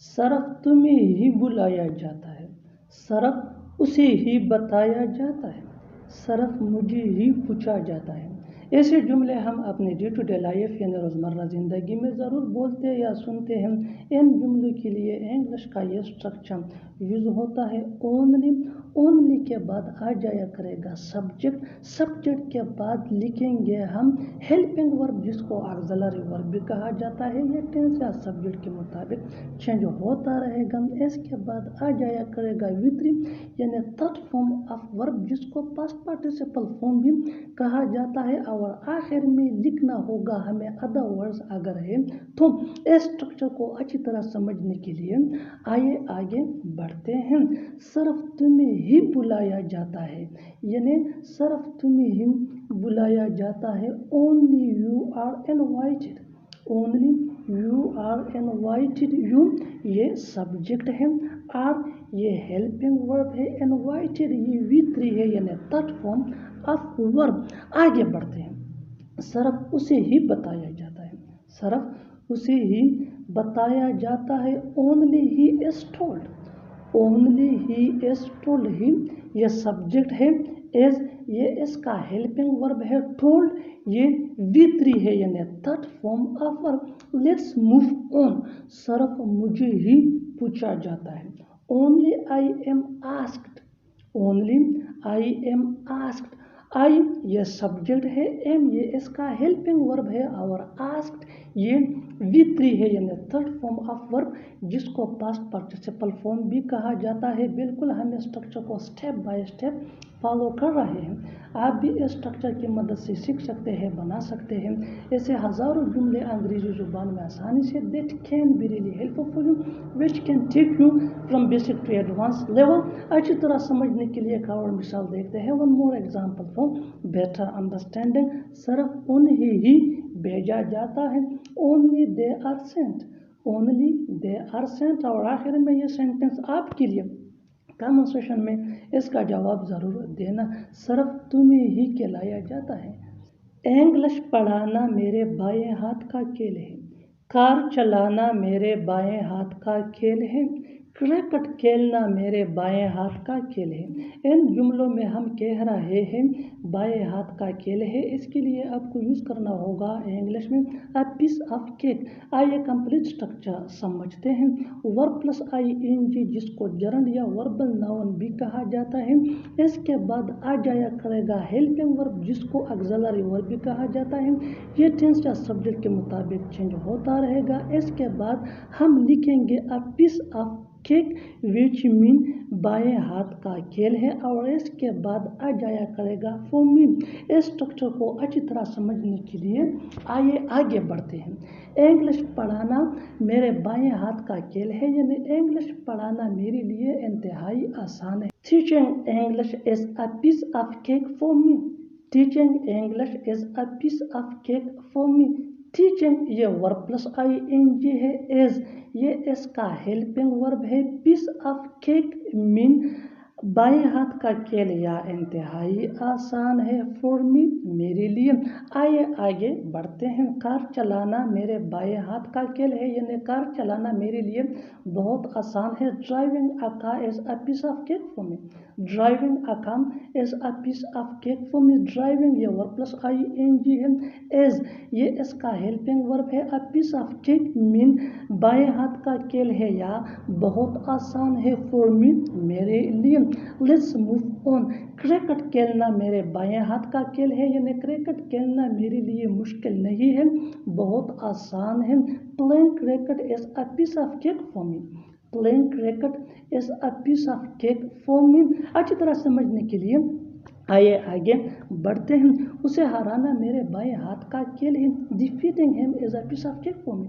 صرف تمہیں ہی بلایا جاتا ہے، صرف اسے ہی بتایا جاتا ہے، صرف مجھے ہی پوچھا جاتا ہے۔ ایسے جملے ہم اپنے ڈے ٹو ڈے لائف یعنی روزمرہ زندگی میں ضرور بولتے یا سنتے ہیں۔ ان جملوں کے لیے انگلش کا یہ اسٹرکچر یوز ہوتا ہے اونلی۔ اونلی کے بعد آ جایا کرے گا سبجیکٹ، سبجیکٹ کے بعد لکھیں گے ہم ہیلپنگ ورب جس کو آگزیلری ورب بھی کہا جاتا ہے۔ یہ ٹینس یا سبجیکٹ کے مطابق چینج ہوتا رہے گا۔ اس کے بعد آ جایا کرے گا وی3 یعنی تھرڈ فارم آف ورب جس کو پاسٹ پارٹیسپل فارم بھی کہا جاتا ہے، اور آخر میں لکھنا ہوگا ہمیں ادر ورڈز اگر ہے تو۔ اس اسٹرکچر کو اچھی طرح سمجھنے کے لیے آئیے آگے بڑھتے ہیں۔ صرف تمہیں ہی بلایا جاتا ہے یعنی صرف تمہیں ہی بلایا جاتا ہے۔ Only you are invited, only you are invited. You یہ سبجیکٹ ہے، آر یہ ہیلپنگ ورب ہے، انوائٹڈ یہ وی3 ہے یعنی تھرڈ فارم آف ورب۔ آگے بڑھتے ہیں۔ صرف اسے ہی بتایا جاتا ہے، صرف اسے ہی بتایا جاتا ہے۔ Only he is told, only he is told. He یہ سبجیکٹ ہے، از یہ اس کا ہیلپنگ ورب ہے، ٹولڈ یہ وی3 ہے یعنی third form of verb. Let's move on. صرف مجھے ہی پوچھا جاتا ہے۔ Only I am asked, only I am asked. I یہ سبجیکٹ ہے، ایم یہ اس کا ہیلپنگ ورب ہے، اور آسکڈ یہ وی3 ہے یعنی تھرڈ فارم آف ورب جس کو پاسٹ پارٹیسپل فارم بھی کہا جاتا ہے۔ بالکل ہم اس اسٹرکچر کو اسٹیپ بائی اسٹیپ فالو کر رہے ہیں۔ آپ بھی اس اسٹرکچر کی مدد سے سیکھ سکتے ہیں، بنا سکتے ہیں۔ ایسے ہزاروں جملے انگریزی زبان میں آسانی سے that can be really helpful for you which can take you from basic to advanced level۔ اچھی طرح سمجھنے کے لیے ایک اور مثال دیکھتے ہیں۔ one more example for better understanding۔ صرف انہیں ہی بھیجا جاتا ہے۔ only they are sent، only they are sent۔ اور آخر میں یہ سینٹنس آپ کے لیے کامن سیشن میں اس کا جواب ضرور دینا۔ صرف تمہیں ہی کھلایا جاتا ہے۔ انگلش پڑھانا میرے بائیں ہاتھ کا کھیل ہے، کار چلانا میرے بائیں ہاتھ کا کھیل ہے، کرکٹ کھیلنا میرے بائیں ہاتھ کا کھیل ہے۔ ان جملوں میں ہم کہہ رہے ہیں بائیں ہاتھ کا کھیل ہے، اس کے لیے آپ کو یوز کرنا ہوگا انگلش میں a piece of cake۔ آئیے کمپلیٹ اسٹرکچر سمجھتے ہیں۔ Verb plus I N G جس کو جرنڈ یا وربل ناؤن بھی کہا جاتا ہے۔ اس کے بعد آ جایا کرے گا ہیلپنگ ورب جس کو آگزیلری ورب بھی کہا جاتا ہے۔ یہ ٹینس یا سبجیکٹ کے مطابق چینج ہوتا رہے گا۔ اس کے بعد ہم لکھیں گے a piece of کیک وچ مین بائیں ہاتھ کا کھیل ہے، اور اس کے بعد آ جایا کرے گا فور می۔ اس اسٹرکچر کو اچھی طرح سمجھنے کے لیے آئیے آگے بڑھتے ہیں۔ انگلش پڑھانا میرے بائیں ہاتھ کا کھیل ہے یعنی انگلش پڑھانا میرے لیے انتہائی آسان ہے۔ Teaching English is a piece of cake for me, teaching English is a piece of cake for me. Teaching یہ verb plus I N G ہے، از یہ اس کا ہیلپنگ ورب ہے، پیس آف کیک مین بائیں ہاتھ کا کھیل یا انتہائی آسان ہے، فور می میرے لیے۔ آئیے آگے بڑھتے ہیں۔ کار چلانا میرے بائیں ہاتھ کا کھیل ہے یعنی کار چلانا میرے لیے بہت آسان ہے۔ Driving a car is a piece of cake for me, driving a car is a piece of cake for me. Driving یہ verb plus I N G ہے، از یہ اس کا ہیلپنگ ورب ہے، اے پیس آف کیک مین بائیں ہاتھ کا کھیل ہے یا بہت آسان ہے، فور می میرے لیے۔ Let's move on. کرکٹ کھیلنا میرے بائیں ہاتھ کا کھیل ہے یعنی کرکٹ کھیلنا میرے لیے مشکل نہیں ہے، بہت آسان ہے۔ Playing cricket is a piece of cake for me, playing cricket is a piece of cake for me. اچھی طرح سمجھنے کے لیے آئیے آگے بڑھتے ہیں۔ اسے ہرانا میرے بائیں ہاتھ کا کھیل ہے۔ Defeating him is a piece of cake for me,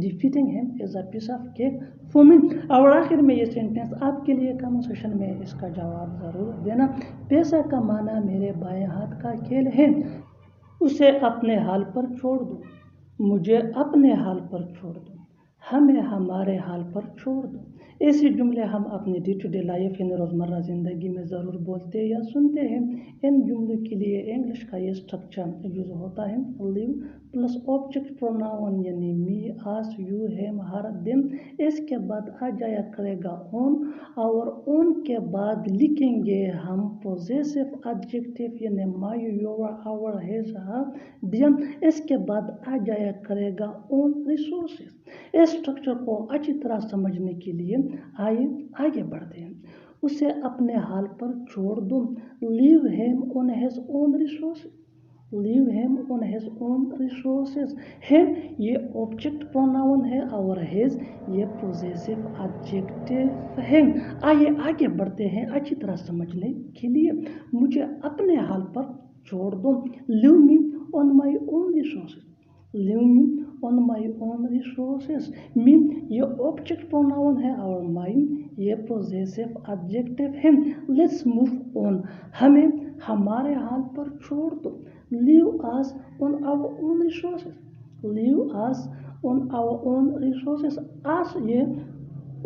defeating him is a piece of cake for me. اور آخر میں یہ سینٹینس آپ کے لیے کامن سیشن میں اس کا جواب ضرور دینا۔ پیسہ کمانا میرے بائیں ہاتھ کا کھیل ہے، اسے اپنے حال پر چھوڑ دو، مجھے اپنے حال پر چھوڑ دو، ہمیں ہمارے حال پر چھوڑ دو۔ ऐसे जुमले हम अपने डे टू डे लाइफ यानी रोज़मर्रा ज़िंदगी में ज़रूर बोलते या सुनते हैं। इन जुमलों के लिए इंग्लिश का ये स्ट्रक्चर यूज़ होता है लिव प्लस ऑब्जेक्ट प्रोनाउन यानी मी, अस, यू, हिम, हर, देम। इसके बाद आ जाया करेगा ऑन और ऑन के बाद लिखेंगे हम पोजेसिव एडजेक्टिव यानी my, your, our, his, her, them. इसके बाद आ जाया करेगा ऑन रिसोर्सेज। इस स्ट्रक्चर को अच्छी तरह समझने के लिए आइए आगे बढ़ते हैं। उसे अपने हाल पर छोड़ दो, leave him on his own resources. Leave him on his own resources. Him ये ऑब्जेक्ट प्रोनाउन है और हिज ये पोजेसिव एडजेक्टिव है। आइए आगे बढ़ते हैं अच्छी तरह समझने के लिए। मुझे अपने हाल पर छोड़ दो, leave me on my own resources. Leave me on my own resources. Me ये ऑब्जेक्ट प्रोनाउन है और माई ये पोजेसिव एडजेक्टिव है। Let's move on. हमें हमारे हाल पर छोड़ दो, leave us on our own resources. Leave us on our own resources. Us ये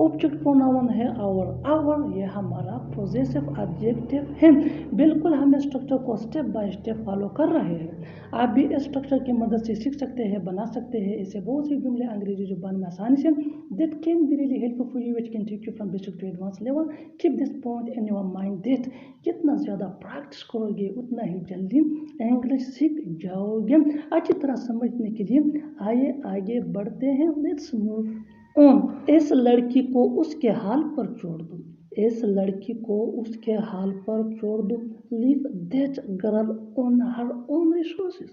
ऑब्जेक्ट प्रोनाउन है और आवर ये हमारा पोजेसिव एडजेक्टिव है। बिल्कुल हम इस स्ट्रक्चर को स्टेप बाय स्टेप फॉलो कर रहे हैं। आप भी इस स्ट्रक्चर की मदद से सीख सकते हैं, बना सकते हैं इससे बहुत सी जुमले अंग्रेजी जुबान में आसानी से। That can be really helpful for you, which can take you from basic to advance level. Keep this point in your mind that जितना ज़्यादा प्रैक्टिस करोगे उतना ही जल्दी इंग्लिश सीख जाओगे। अच्छी तरह समझने के लिए आइए आगे बढ़ते हैं। Let's move on. इस लड़की को उसके हाल पर छोड़ दो। इस लड़की को उसके हाल पर छोड़ दो, leave that girl on her own resources.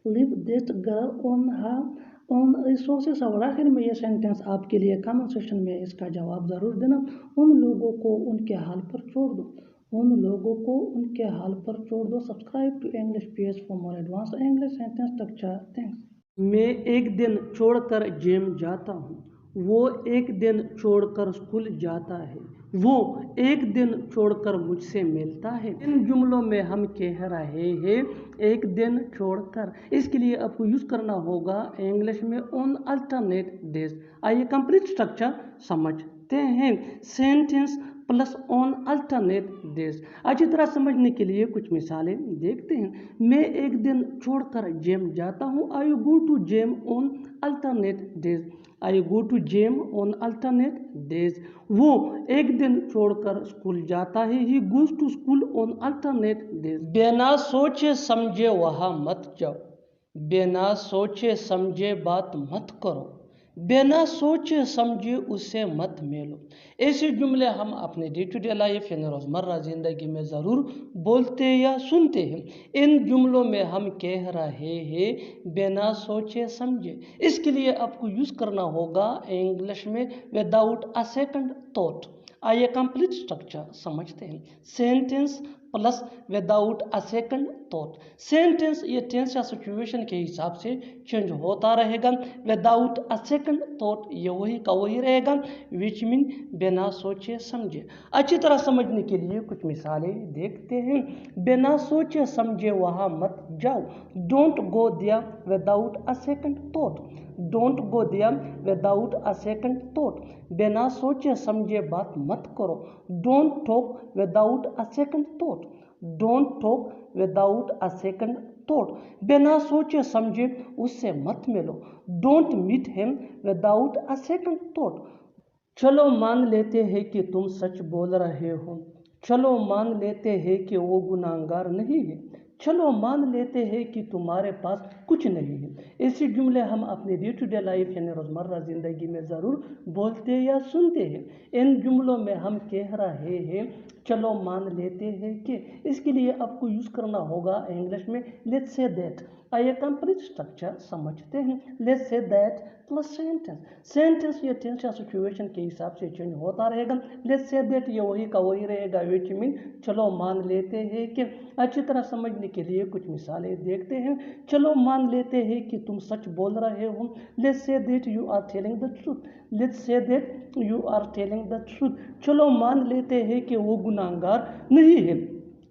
Leave that girl on her own resources. और आखिर में ये सेंटेंस आपके लिए कमेंट सेक्शन में इसका जवाब ज़रूर देना। उन लोगों को उनके हाल पर छोड़ दो। उन लोगों को उनके हाल पर छोड़ दो। Subscribe to English page for more advance English sentence structure. Thanks. मैं एक दिन छोड़कर जिम जाता हूँ। वो एक दिन छोड़कर स्कूल जाता है। वो एक दिन छोड़कर मुझसे मिलता है। इन जुमलों में हम कह रहे हैं एक दिन छोड़कर। इसके लिए आपको यूज़ करना होगा इंग्लिश में ऑन अल्टरनेट डेज। आइए कंप्लीट स्ट्रक्चर समझते हैं। Sentence plus on alternate days. अच्छी तरह समझने के लिए कुछ मिसालें देखते हैं। मैं एक दिन छोड़कर जिम जाता हूँ। I go to gym on alternate days. I go to gym on alternate days. वो एक दिन छोड़कर स्कूल जाता है। He goes to school on alternate days. बिना सोचे समझे वहाँ मत जाओ। बिना सोचे समझे बात मत करो। बिना सोचे समझे उसे मत मिलो। ऐसे जुमले हम अपने डे टू डे लाइफ यानी रोज़मर्रा ज़िंदगी में ज़रूर बोलते या सुनते हैं। इन जुमलों में हम कह रहे हैं बिना सोचे समझे। इसके लिए आपको यूज़ करना होगा इंग्लिश में विदाउट अ सेकंड थॉट। आइए कंप्लीट स्ट्रक्चर समझते हैं। Sentence plus without a second thought. Sentence ये टेंस या सिचुएशन के हिसाब से चेंज होता रहेगा। विदाउट अ सेकंड थॉट ये वही का वही रहेगा, विच मीन बिना सोचे समझे। अच्छी तरह समझने के लिए कुछ मिसालें देखते हैं। बिना सोचे समझे वहाँ मत जाओ। Don't go there without a second thought. Don't go there without a second thought. बिना सोचे समझे बात मत करो। Don't talk without a second thought. Don't talk without a second thought. बिना सोचे समझे उससे मत मिलो। Don't meet him without a second thought. चलो मान लेते हैं कि तुम सच बोल रहे हो। चलो मान लेते हैं कि वो गुनाहगार नहीं है। चलो मान लेते हैं कि तुम्हारे पास कुछ नहीं है। ऐसे जुमले हम अपने डे टू डे लाइफ यानी रोज़मर्रा ज़िंदगी में ज़रूर बोलते या सुनते हैं। इन जुमलों में हम कह रहे हैं चलो मान लेते हैं कि। इसके लिए आपको यूज़ करना होगा इंग्लिश में लेट्स से दैट। आइए कंप्लीट स्ट्रक्चर समझते हैं। Let's say that plus sentence. Sentence ये टेंस या सिचुएशन के हिसाब से चेंज होता रहेगा। लेट्स से दैट ये वही का वही रहेगा, विच मीन चलो मान लेते हैं कि। अच्छी तरह समझने के लिए कुछ मिसालें देखते हैं। चलो मान लेते हैं कि तुम सच बोल रहे हो। Let's say that you are telling the truth. Let's say that you are telling the truth. चलो मान लेते हैं कि वो गुनाहगार नहीं है।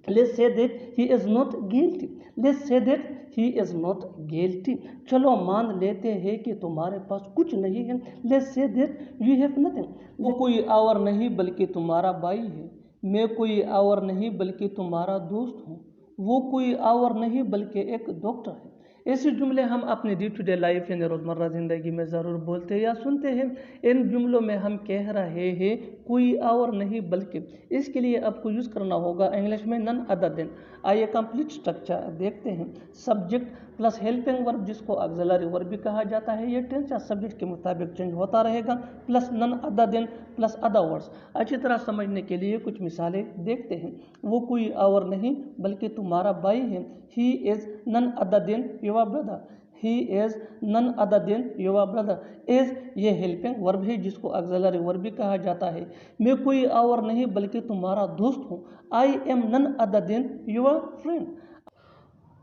Let's say that he is not guilty. Let's say that he is not guilty. चलो मान लेते हैं कि तुम्हारे पास कुछ नहीं है. Let's say that you have nothing. वो कोई और नहीं बल्कि तुम्हारा भाई है. मैं कोई और नहीं बल्कि तुम्हारा दोस्त हूँ. वो कोई और नहीं बल्कि एक डॉक्टर है. ऐसे जुमले हम अपने डे टू डे लाइफ यानी रोज़मर्रा ज़िंदगी में ज़रूर बोलते हैं या सुनते हैं. इन जुमलों में हम कह रहे हैं कोई और नहीं बल्कि. इसके लिए आपको यूज़ करना होगा इंग्लिश में नन अदर देन. आइए कंप्लीट स्ट्रक्चर देखते हैं. सब्जेक्ट प्लस हेल्पिंग वर्ब जिसको ऑक्सिलरी वर्ब भी कहा जाता है, ये टेंस या सब्जेक्ट के मुताबिक चेंज होता रहेगा. Plus none other than plus other words. अच्छी तरह समझने के लिए कुछ मिसालें देखते हैं. वो कोई और नहीं बल्कि तुम्हारा भाई है. He is none other than your brother. He is none other than your brother. Is ये हेल्पिंग वर्ब है जिसको ऑक्सिलरी वर्ब भी कहा जाता है. मैं कोई और नहीं बल्कि तुम्हारा दोस्त हूँ. I am none other than your friend.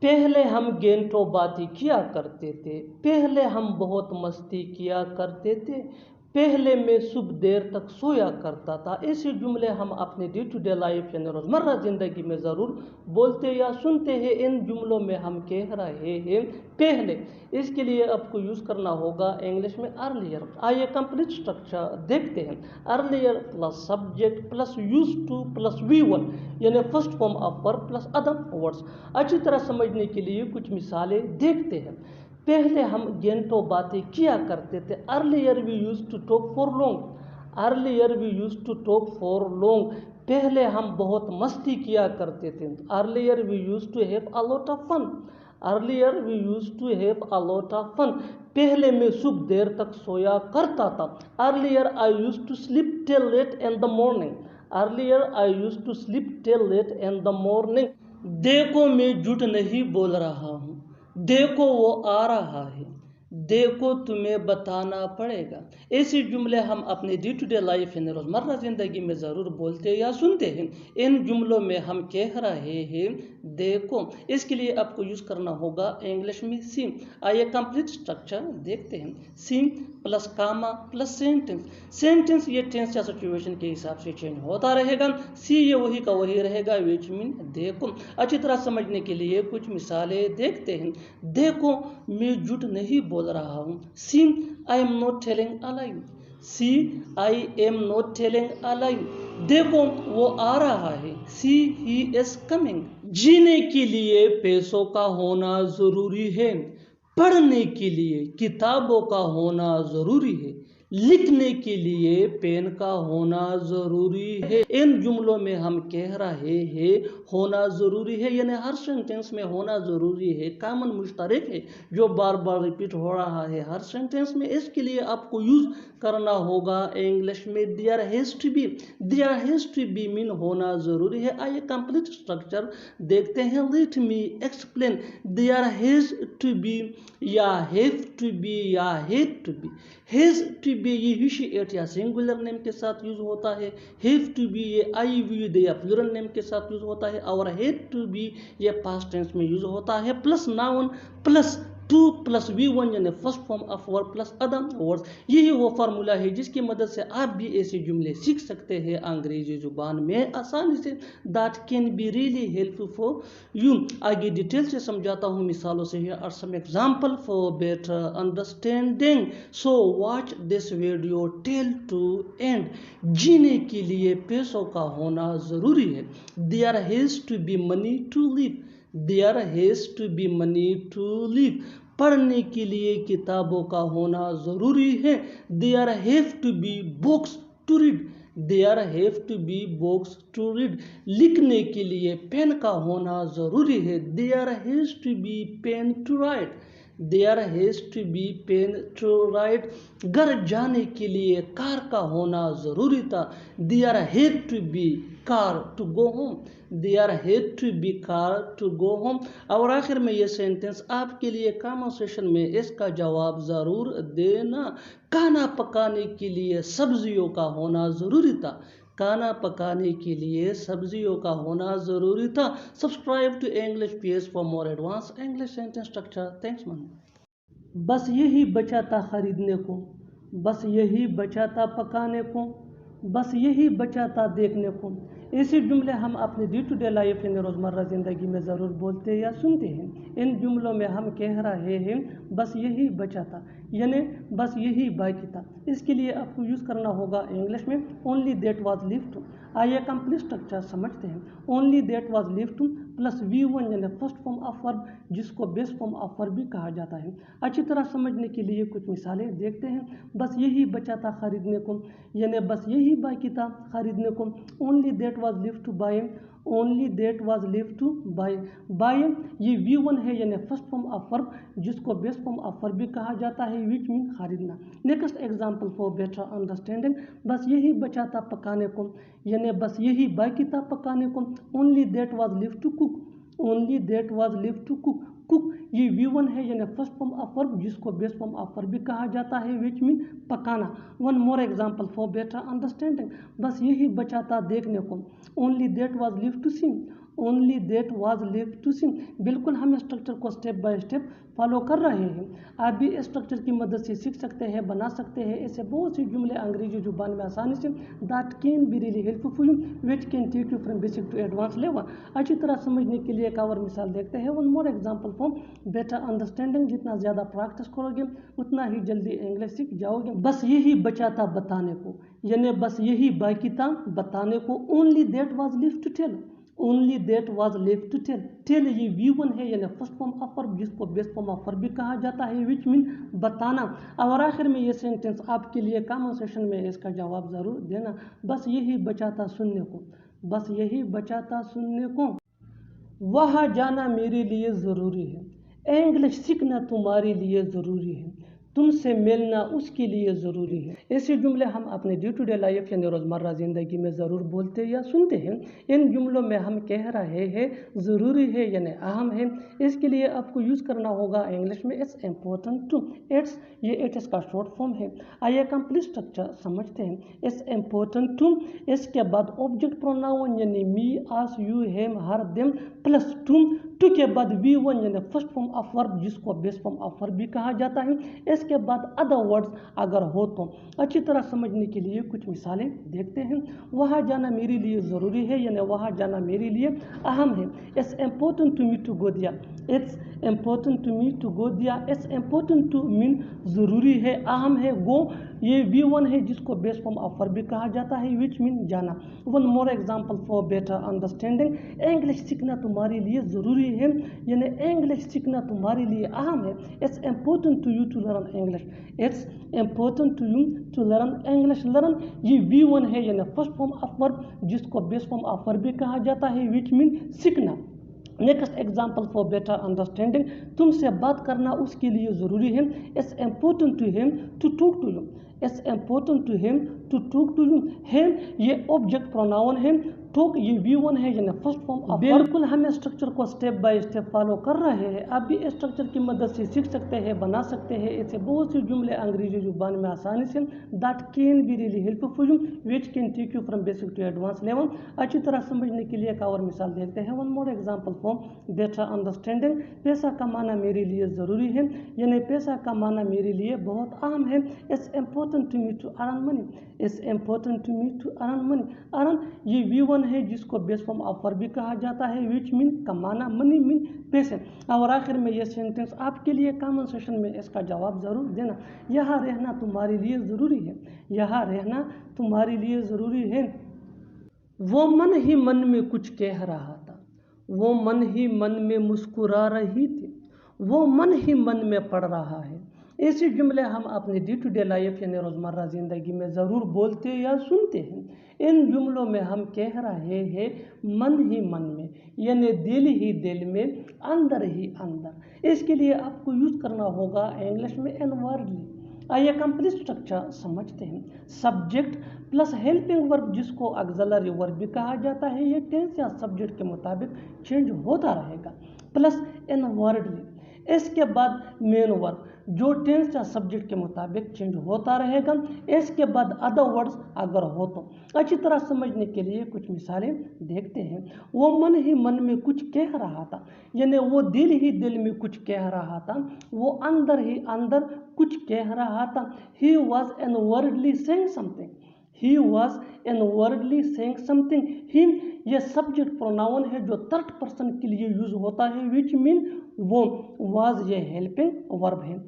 पहले हम घंटों बातें किया करते थे. पहले हम बहुत मस्ती किया करते थे. पहले मैं सुबह देर तक सोया करता था. ऐसे जुमले हम अपने डे टू डे लाइफ यानी रोज़मर्रा ज़िंदगी में ज़रूर बोलते या सुनते हैं. इन जुमलों में हम कह रहे हैं पहले. इसके लिए आपको यूज़ करना होगा इंग्लिश में अर्लियर. आइए कंप्लीट स्ट्रक्चर देखते हैं. Earlier plus subject plus use to plus V one यानी first form of verb plus other words. अच्छी तरह समझने के लिए कुछ मिसालें देखते हैं. पहले हम घंटों बातें किया करते थे. Earlier we use to talk for long. Earlier we use to talk for long. पहले हम बहुत मस्ती किया करते थे. Earlier we use to have a lot of fun. Earlier we use to have a lot of fun. पहले मैं सुबह देर तक सोया करता था. Earlier I use to sleep till late in the morning. Earlier I use to sleep till late in the morning. देखो मैं झूठ नहीं बोल रहा हूँ. देखो वो आ रहा है. देखो तुम्हें बताना पड़ेगा. ऐसे जुमले हम अपने डे टू डे लाइफ यानी रोज़मर्रा ज़िंदगी में ज़रूर बोलते या सुनते हैं. इन जुमलों में हम कह रहे हैं देखो. इसके लिए आपको यूज़ करना होगा इंग्लिश में सी. आइए कंप्लीट स्ट्रक्चर देखते हैं. सी प्लस कामा प्लस सेंटेंस. सेंटेंस ये टेंस या सिचुएशन के हिसाब से चेंज होता रहेगा. सी ये वही का वही रहेगा विच मीन देखो. अच्छी तरह समझने के लिए कुछ मिसालें देखते हैं. देखो मैं झूठ नहीं बोल रहा हूँ. See I am not telling a lie. See I am not telling a lie. देखो वो आ रहा है. See he is coming. जीने के लिए पैसों का होना ज़रूरी है. पढ़ने के लिए किताबों का होना ज़रूरी है. लिखने के लिए पेन का होना ज़रूरी है. इन जुमलों में हम कह रहे हैं होना ज़रूरी है यानी हर सेंटेंस में होना ज़रूरी है. कॉमन मुश्तरक है जो बार बार रिपीट हो रहा है हर सेंटेंस में. इसके लिए आपको यूज़ करना होगा इंग्लिश में there has to be. There has to be mean होना ज़रूरी है. आइए कंप्लीट स्ट्रक्चर देखते हैं. Let me explain. There has to be या हैव टू बी या had to be. Has to be ये ही एट या सिंगुलर नेम के साथ यूज होता है. हैव टू बी ये आई वी दे या प्लूरल नेम के साथ यूज होता है. और हैड टू बी ये पास्ट टेंस में यूज होता है. Plus noun plus to plus V one यानी first form of verb plus other words. यही वो फार्मूला है जिसकी मदद से आप भी ऐसे जुमले सीख सकते हैं अंग्रेजी जुबान में आसानी से. That can be really helpful for you. आगे डिटेल से समझाता हूँ मिसालों से. Here are some example for better understanding. So watch this video till to end. जीने के लिए पैसों का होना ज़रूरी है. There has to be money to live. There has to be money to live. पढ़ने के लिए किताबों का होना ज़रूरी है. There have to be books to read. There have to be books to read. लिखने के लिए पेन का होना ज़रूरी है. There has to be pen to write. There has to be pen to write. घर जाने के लिए कार का होना ज़रूरी था. There had to be car to go home. There had to be car to go home. और आखिर में ये सेंटेंस आपके लिए कमेंट सेशन में इसका जवाब ज़रूर देना. खाना पकाने के लिए सब्जियों का होना ज़रूरी था. खाना पकाने के लिए सब्जियों का होना ज़रूरी था. Subscribe to English page for more advance English sentence structure. Thanks man. बस यही बचा था खरीदने को. बस यही बचा था पकाने को. बस यही बचा था देखने को. ऐसे जुमले हम अपने डे टू डे लाइफ यानी रोज़मर्रा ज़िंदगी में ज़रूर बोलते या सुनते हैं। इन जुमलों में हम कह रहे हैं बस यही बचा था, यानी बस यही बाकी था। इसके लिए आपको यूज़ करना होगा इंग्लिश में only that was left to. आइए कंप्लीट स्ट्रक्चर समझते हैं। Only that was left to plus V1 यानी फर्स्ट फॉर्म ऑफ वर्ब, जिसको बेस फॉर्म ऑफ वर्ब भी कहा जाता है। अच्छी तरह समझने के लिए कुछ मिसालें देखते हैं। बस यही बचा था खरीदने को, यानी बस यही बाकी था खरीदने को। Only that was left to buy, only that was left to buy. Buy ये V1 है यानी फर्स्ट फॉर्म ऑफ वर्ब, जिसको बेस फॉर्म ऑफ वर्ब भी कहा जाता है, विच मीन खरीदना। Next example for better understanding, बस यही बचा था पकाने को, यानी बस यही बाकी था पकाने को। Only that was left to cook, only that was left to cook. Cook ये V1 है यानी फर्स्ट फॉर्म ऑफ वर्ब, जिसको बेस फॉर्म ऑफ वर्ब भी कहा जाता है, विच मीन पकाना। One more example for better understanding, बस यही बचा था देखने को। Only that was left to see, only that was left to see. बिल्कुल हम स्ट्रक्चर को स्टेप बाय स्टेप फॉलो कर रहे हैं। आप भी इस स्ट्रक्चर की मदद से सीख सकते हैं, बना सकते हैं ऐसे बहुत सी जुमले अंग्रेजी जुबान में आसानी से, that can be really helpful for you, which can take you from basic to advance level. अच्छी तरह समझने के लिए एक और मिसाल देखते हैं। One more example for better understanding, जितना ज़्यादा प्रैक्टिस करोगे उतना ही जल्दी इंग्लिश सीख जाओगे। बस यही बचा था बताने को, यानी बस यही बाकी था बताने को। Only that was left to tell, only that was left to tell. Tell ये V1 है यानी फर्स्ट फॉर्म ऑफ वर्ब, जिसको बेस फॉर्म ऑफ वर्ब भी कहा जाता है, विच मीन बताना। और आखिर में ये सेंटेंस आपके लिए कमेंट सेक्शन में इसका जवाब ज़रूर देना। बस यही बचा था सुनने को, बस यही बचा था सुनने को। वहाँ जाना मेरे लिए ज़रूरी है, इंग्लिश सीखना तुम्हारे लिए ज़रूरी है, तुमसे मिलना उसके लिए ज़रूरी है। ऐसे जुमले हम अपने डे टू डे लाइफ यानी रोज़मर्रा ज़िंदगी में ज़रूर बोलते या सुनते हैं। इन जुमलों में हम कह रहे हैं ज़रूरी है यानी अहम है। इसके लिए आपको यूज़ करना होगा इंग्लिश में इट्स इम्पोर्टेंट टू। इट्स ये इट्स का शॉर्ट फॉर्म है। आइए कंप्लीट स्ट्रक्चर समझते हैं। इट्स इम्पोर्टेंट टू, इसके बाद ऑब्जेक्ट प्रोनाउन यानी me, us, you, him, her, them plus two के बाद V1 यानी फर्स्ट फॉर्म ऑफ वर्ब, जिसको बेस फॉर्म ऑफ वर्ब भी कहा जाता है। इसके बाद अदर वर्ड्स अगर हो तो। अच्छी तरह समझने के लिए कुछ मिसालें देखते हैं। वहाँ जाना मेरे लिए ज़रूरी है यानी वहाँ जाना मेरे लिए अहम है। It's important to me to go दिया, it's important to me to go दिया। इट्स इम्पोर्टेंट टू मीन ज़रूरी है, अहम है। गो ये V1 है, जिसको बेस फॉर्म ऑफ वर्ब भी कहा जाता है, विच मीन जाना। One more example for better understanding, English सीखना तुम्हारे लिए ज़रूरी है यानी इंग्लिश सीखना तुम्हारे लिए अहम है। It's important to you to learn English, it's important to you to learn English. Learn ये V1 है यानी फर्स्ट फॉर्म ऑफ वर्ब, जिसको बेस फॉर्म ऑफ वर्ब भी कहा जाता है, विच मीन सीखना। Next example for better understanding, तुमसे बात करना उसके लिए ज़रूरी है। It's important to him to talk to you, it's important to him to talk to you. Him ये ऑब्जेक्ट प्रोनाउन है, टॉक ये V1 है यानी फर्स्ट फॉर्म ऑफ। बिल्कुल हम स्ट्रक्चर को स्टेप बाय स्टेप फॉलो कर रहे हैं। आप भी इस स्ट्रक्चर की मदद से सीख सकते हैं, बना सकते हैं ऐसे बहुत से जुमले अंग्रेजी जुबान में आसानी से, that can be really helpful for you, which can take you from basic to advance level. अच्छी तरह समझने के लिए एक और मिसाल देखते हैं। One more example for better understanding, पैसा कमाना मेरे लिए ज़रूरी है यानी पैसा कमाना मेरे लिए बहुत अहम है। It's important to me to earn money, it's important to me to earn money. Earn ये V1 है, जिसको बेस फॉर्म ऑफ वर्ब भी कहा जाता है, विच मीन कमाना, मनी मीन पैसे। और आखिर में ये सेंटेंस आपके लिए कमेंट सेक्शन में इसका जवाब ज़रूर देना। यहाँ रहना तुम्हारे लिए ज़रूरी है, यहाँ रहना तुम्हारे लिए ज़रूरी है। वो मन ही मन में कुछ कह रहा था, वो मन ही मन में मुस्कुरा रही थी, वो मन ही मन में पढ़ रहा है। ऐसे जुमले हम अपने डे टू डे लाइफ यानी रोज़मर्रा ज़िंदगी में ज़रूर बोलते या सुनते हैं। इन जुमलों में हम कह रहे हैं मन ही मन में यानी दिल ही दिल में, अंदर ही अंदर। इसके लिए आपको यूज़ करना होगा इंग्लिश में इनवर्डली। आइए कंप्लीट स्ट्रक्चर समझते हैं। सब्जेक्ट प्लस हेल्पिंग वर्ब, जिसको ऑक्सिलरी वर्ब भी कहा जाता है, ये टेंस या सब्जेक्ट के मुताबिक चेंज होता रहेगा, प्लस इनवर्डली। इसके बाद मेन वर्ब, जो टेंस या सब्जेक्ट के मुताबिक चेंज होता रहेगा। इसके बाद अदर वर्ड्स अगर हो तो। अच्छी तरह समझने के लिए कुछ मिसालें देखते हैं। वो मन ही मन में कुछ कह रहा था यानी वो दिल ही दिल में कुछ कह रहा था, वो अंदर ही अंदर कुछ कह रहा था। He was inwardly saying something, he was inwardly saying something. he ये सब्जेक्ट प्रोनाउन है जो थर्ड पर्सन के लिए यूज होता है, which mean वो, was ये हेल्पिंग वर्ब है।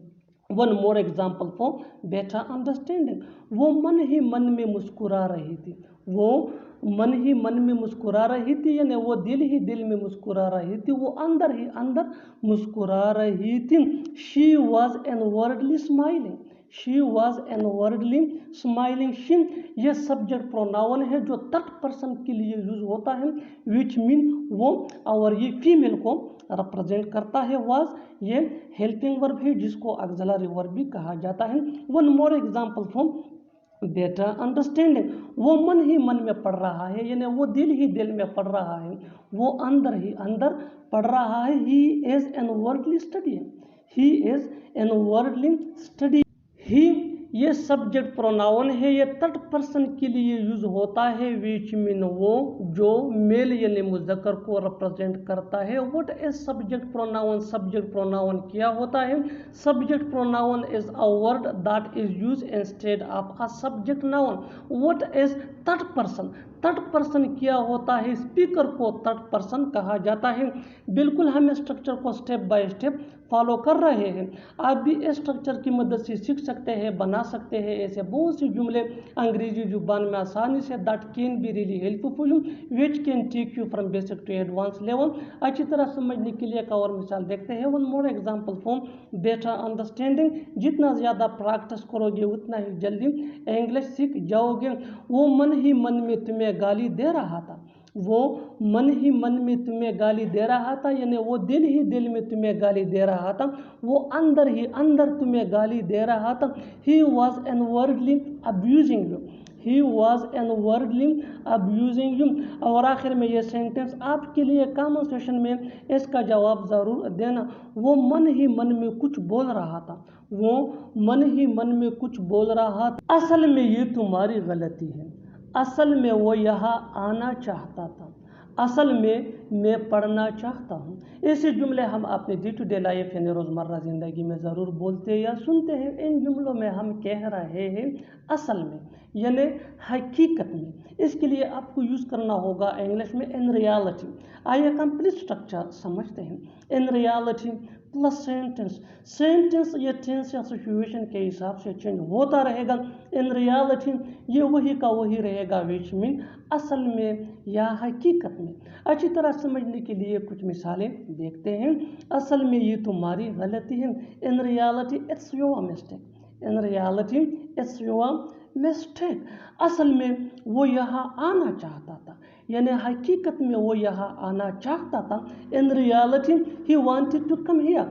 One more example for better understanding, वो मन ही मन में मुस्कुरा रही थी, वो मन ही मन में मुस्कुरा रही थी, यानी वो दिल ही दिल में मुस्कुरा रही थी, वो अंदर ही अंदर मुस्कुरा रही थी। She was inwardly smiling, she was inwardly smiling. She ये सब्जेक्ट प्रोनाउन है जो थर्ड पर्सन के लिए यूज होता है, विच मीन वो, और ये फीमेल को रिप्रेजेंट करता है। वाज ये हेल्पिंग वर्ब है जिसको ऑक्सिलरी वर्ब भी कहा जाता है। One more example from better understanding, वो मन ही मन में पढ़ रहा है, यानी वो दिल ही दिल में पढ़ रहा है, वो अंदर ही अंदर पढ़ रहा है। He is inwardly studying, he is inwardly study. He ये सब्जेक्ट प्रोनाउन है, ये थर्ड पर्सन के लिए यूज होता है, विच मीन वो, जो मेल यानी मुज़क्कर को रिप्रेजेंट करता है। What is subject pronoun? Subject pronoun क्या होता है? Subject pronoun is a word that is use instead of a subject noun. What is third person? Third person क्या होता है? स्पीकर को थर्ड पर्सन कहा जाता है। बिल्कुल हम स्ट्रक्चर को स्टेप बाय स्टेप फॉलो कर रहे हैं, आप भी इस स्ट्रक्चर की मदद से सीख सकते हैं, बना सकते हैं ऐसे बहुत से जुमले अंग्रेजी जुबान में आसानी से, that can be really helpful, which can take you from basic to advance level. अच्छी तरह समझने के लिए एक और मिसाल देखते हैं। One more example from better understanding, जितना ज़्यादा प्रैक्टिस करोगे उतना ही जल्दी इंग्लिश सीख जाओगे। वो मन ही मन में तुम्हें गाली दे रहा था, वो मन ही मन में तुम्हें गाली दे रहा था, यानी वो दिल ही दिल में तुम्हें गाली दे रहा था, वो अंदर ही अंदर तुम्हें गाली दे रहा था। He was inwardly abusing you, he was inwardly abusing you. और आखिर में ये सेंटेंस आपके लिए कॉमन सेशन में इसका जवाब ज़रूर देना। वो मन ही मन में कुछ बोल रहा था, वो मन ही मन में कुछ बोल रहा था, असल में ये तुम्हारी गलती है, असल में वो यहाँ आना चाहता था, असल में मैं पढ़ना चाहता हूँ। ऐसे जुमले हम अपने डे टू डे लाइफ यानी रोज़मर्रा ज़िंदगी में ज़रूर बोलते या सुनते हैं। इन जुमलों में हम कह रहे हैं असल में, यानी हकीकत में। इसके लिए आपको यूज़ करना होगा इंग्लिश में इन रियलिटी। आइए कंप्लीट स्ट्रक्चर समझते हैं। In reality plus sentence, sentence ये टेंस या सिचुएशन के हिसाब से चेंज होता रहेगा। इन रियलिटी ये वही का वही रहेगा, विच मीन असल में या हकीकत में। अच्छी तरह समझने के लिए कुछ मिसालें देखते हैं। असल में ये तुम्हारी गलती है, in reality it's your mistake, in reality it's your mistake. असल में वो यहाँ आना चाहता था, यानी हकीकत में वो यहाँ आना चाहता था। In reality he wanted to come here,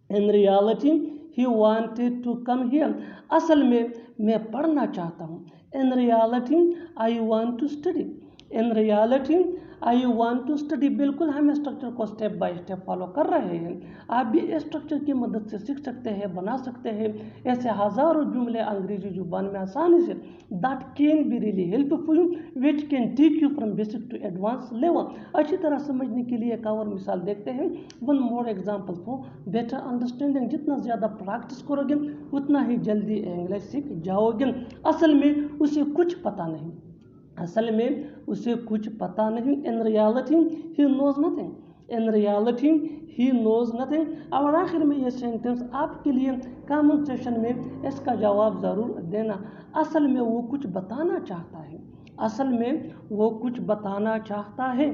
in reality he wanted to come here. असल में मैं पढ़ना चाहता हूँ, in reality I want to study, in reality I want to study. बिल्कुल हम स्ट्रक्चर को स्टेप बाय स्टेप फॉलो कर रहे हैं, आप भी इस स्ट्रक्चर की मदद से सीख सकते हैं, बना सकते हैं ऐसे हज़ारों जुमले अंग्रेजी जुबान में आसानी से, that can be really helpful, which can take you from basic to advance level. अच्छी तरह समझने के लिए एक और मिसाल देखते हैं। One more example for better understanding, जितना ज़्यादा प्रैक्टिस करोगे उतना ही जल्दी इंग्लिश सीख जाओगे। असल में उसे कुछ पता नहीं, असल में उसे कुछ पता नहीं। In reality he knows nothing, in reality he knows nothing. और आखिर में ये सेंटेंस आपके लिए कॉमन सेशन में इसका जवाब ज़रूर देना। असल में वो कुछ बताना चाहता है, असल में वो कुछ बताना चाहता है।